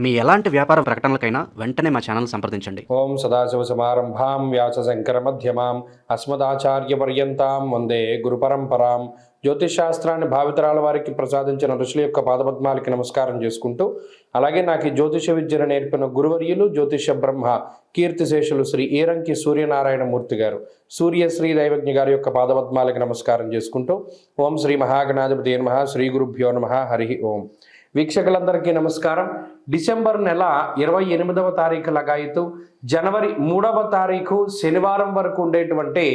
మీ ఎలాంటి వ్యాపార ప్రకటనలకైనా వెంటనే మా ఛానల్ సంప్రదించండి. ఓం సదాశివసమారంభాం వ్యాసశంకరమధ్యమాం అస్మదాచార్యపర్యంతాం వందే గురుపరంపరాం. జ్యోతిషాస్త్రాన్ని భావితరాల వారికి ప్రసాదించిన ఋషుల యొక్క పాదపద్మాలకి నమస్కారం చేసుకుంటూ, అలాగే నాకు ఈ జ్యోతిష విద్యను నేర్పిన గురువర్యులు జ్యోతిష బ్రహ్మ కీర్తిశేషులు శ్రీ ఈరంకి సూర్యనారాయణమూర్తి గారు, సూర్యశ్రీ దైవజ్ఞ గారి యొక్క పాదపద్మాలకి నమస్కారం చేసుకుంటూ, ఓం శ్రీ మహాగణాధిపతి నమః, శ్రీ గురుభ్యో నమః, హరి ఓం. వీక్షకులందరికీ నమస్కారం. డిసెంబర్ నెల 28వ తారీఖు లగాయతు జనవరి 3వ తారీఖు శనివారం వరకు ఉండేటువంటి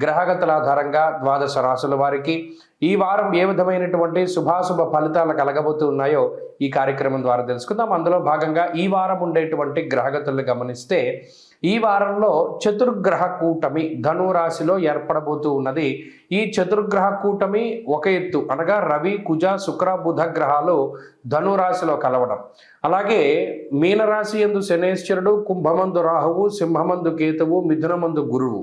గ్రహగతుల ఆధారంగా ద్వాదశ రాశుల వారికి ఈ వారం ఏ విధమైనటువంటి శుభాశుభ ఫలితాలు కలగబోతూ ఉన్నాయో ఈ కార్యక్రమం ద్వారా తెలుసుకుందాం. అందులో భాగంగా ఈ వారం ఉండేటువంటి గ్రహగతులను గమనిస్తే, ఈ వారంలో చతుర్గ్రహ కూటమి ధనురాశిలో ఏర్పడబోతూ ఉన్నది. ఈ చతుర్గ్రహ కూటమి ఒక ఎత్తు అనగా రవి, కుజ, శుక్ర, బుధ గ్రహాలు ధనురాశిలో కలవడం, అలాగే మీనరాశి యందు శనేశ్వరుడు, కుంభమందు రాహువు, సింహమందు కేతువు, మిథునమందు గురువు.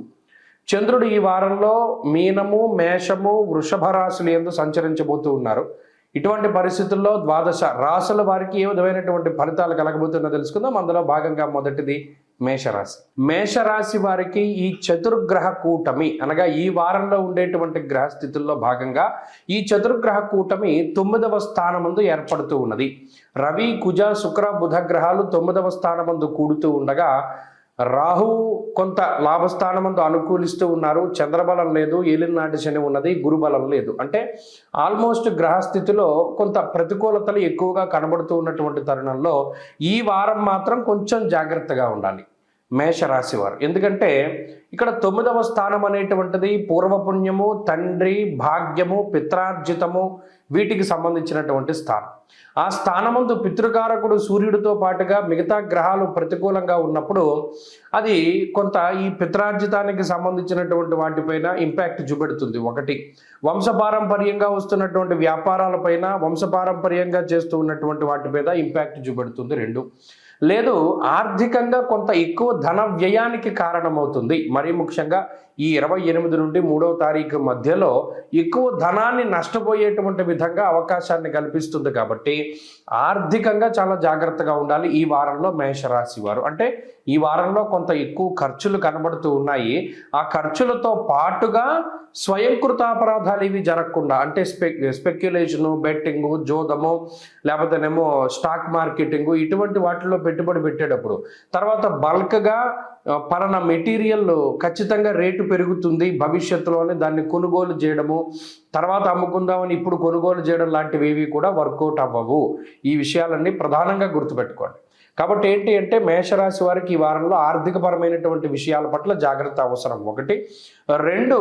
చంద్రుడు ఈ వారంలో మీనము, మేషము, వృషభ రాశులు యందు సంచరించబోతూ ఉన్నారు. ఇటువంటి పరిస్థితుల్లో ద్వాదశ రాశుల వారికి ఏ విధమైనటువంటి ఫలితాలు కలగబోతున్నా తెలుసుకుందాం. అందులో భాగంగా మొదటిది మేషరాశి. మేషరాశి వారికి ఈ చతుర్గ్రహ కూటమి అనగా ఈ వారంలో ఉండేటువంటి గ్రహ స్థితుల్లో భాగంగా ఈ చతుర్గ్రహ కూటమి 9వ స్థానమందు ఏర్పడుతూ ఉన్నది. రవి, కుజ, శుక్ర, బుధ గ్రహాలు 9వ స్థానమందు కూడుతూ ఉండగా, రాహువు కొంత లాభస్థానమందు అనుకూలిస్తూ ఉన్నారు. చంద్రబలం లేదు, ఏలినాటి శని ఉన్నది, గురుబలం లేదు. అంటే ఆల్మోస్ట్ గ్రహస్థితిలో కొంత ప్రతికూలతలు ఎక్కువగా కనబడుతూ ఉన్నటువంటి తరుణంలో ఈ వారం మాత్రం కొంచెం జాగ్రత్తగా ఉండాలి మేషరాశి వారు. ఎందుకంటే ఇక్కడ 9వ స్థానం అనేటువంటిది పూర్వపుణ్యము, తండ్రి, భాగ్యము, పిత్రార్జితము వీటికి సంబంధించినటువంటి స్థానం. ఆ స్థానమందు పితృకారకుడు సూర్యుడితో పాటుగా మిగతా గ్రహాలు ప్రతికూలంగా ఉన్నప్పుడు అది కొంత ఈ పిత్రార్జితానికి సంబంధించినటువంటి వాటిపైన ఇంపాక్ట్ చూపెడుతుంది. ఒకటి, వంశపారంపర్యంగా వస్తున్నటువంటి వ్యాపారాలపైన, వంశపారంపర్యంగా చేస్తూ ఉన్నటువంటి వాటి మీద ఇంపాక్ట్ చూపెడుతుంది. రెండు, లేదు ఆర్థికంగా కొంత ఎక్కువ ధన వ్యయానికి కారణమవుతుంది. మరీ ముఖ్యంగా ఈ 28 నుండి 3వ తారీఖు మధ్యలో ఎక్కువ ధనాన్ని నష్టపోయేటువంటి విధంగా అవకాశాన్ని కల్పిస్తుంది. కాబట్టి ఆర్థికంగా చాలా జాగ్రత్తగా ఉండాలి ఈ వారంలో మేషరాశి వారు. అంటే ఈ వారంలో కొంత ఎక్కువ ఖర్చులు కనబడుతూ ఉన్నాయి. ఆ ఖర్చులతో పాటుగా స్వయంకృతాపరాధాలు ఇవి జరగకుండా, అంటే స్పెక్యులేషను, బెట్టింగు, జోదము, లేకపోతేనేమో స్టాక్ మార్కెటింగు, ఇటువంటి వాటిలో పెట్టుబడి పెట్టేటప్పుడు తర్వాత బల్క్గా పలానా మెటీరియల్ ఖచ్చితంగా రేటు పెరుగుతుంది భవిష్యత్తులోనే, దాన్ని కొనుగోలు చేయడము, తర్వాత అమ్ముకుందామని ఇప్పుడు కొనుగోలు చేయడం లాంటివి ఏవి కూడా వర్కౌట్ అవ్వవు. ఈ విషయాలన్నీ ప్రధానంగా గుర్తుపెట్టుకోండి. కాబట్టి ఏంటి అంటే మేషరాశి వారికి ఈ వారంలో ఆర్థికపరమైనటువంటి విషయాల పట్ల జాగ్రత్త అవసరం. ఒకటి. రెండు,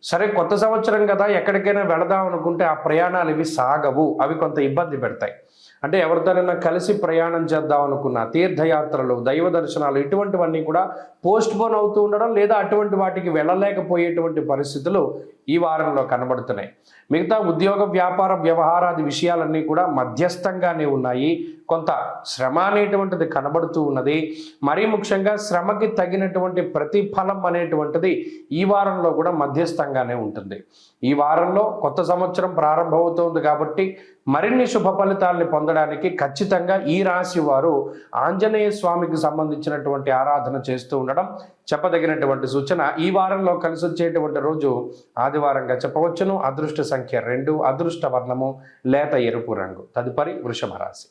సరే కొత్త సంవత్సరం కదా ఎక్కడికైనా వెళదాం అనుకుంటే ఆ ప్రయాణాలు ఇవి సాగవు, అవి కొంత ఇబ్బంది పెడతాయి. అంటే ఎవరితోనైనా కలిసి ప్రయాణం చేద్దాం అనుకున్న తీర్థయాత్రలు, దైవ దర్శనాలు ఇటువంటివన్నీ కూడా పోస్ట్పోన్ అవుతూ ఉండడం, లేదా అటువంటి వాటికి వెళ్ళలేకపోయేటువంటి పరిస్థితులు ఈ వారంలో కనబడుతున్నాయి. మిగతా ఉద్యోగ, వ్యాపార, వ్యవహారాది విషయాలన్నీ కూడా మధ్యస్థంగానే ఉన్నాయి. కొంత శ్రమ అనేటువంటిది కనబడుతూ ఉన్నది. మరీ ముఖ్యంగా శ్రమకి తగినటువంటి ప్రతిఫలం అనేటువంటిది ఈ వారంలో కూడా మధ్యస్థంగానే ఉంటుంది. ఈ వారంలో కొత్త సంవత్సరం ప్రారంభమవుతోంది కాబట్టి మరిన్ని శుభ ఫలితాలని పొందడానికి ఖచ్చితంగా ఈ రాశి వారు ఆంజనేయ స్వామికి సంబంధించినటువంటి ఆరాధన చేస్తూ ఉండడం చెప్పదగినటువంటి సూచన. ఈ వారంలో కలిసి వచ్చేటువంటి రోజు ఆదివారంగా చెప్పవచ్చును. అదృష్ట సంఖ్య 2, అదృష్ట వర్ణము లేత ఎరుపు రంగు. తదుపరి వృషభ రాశి.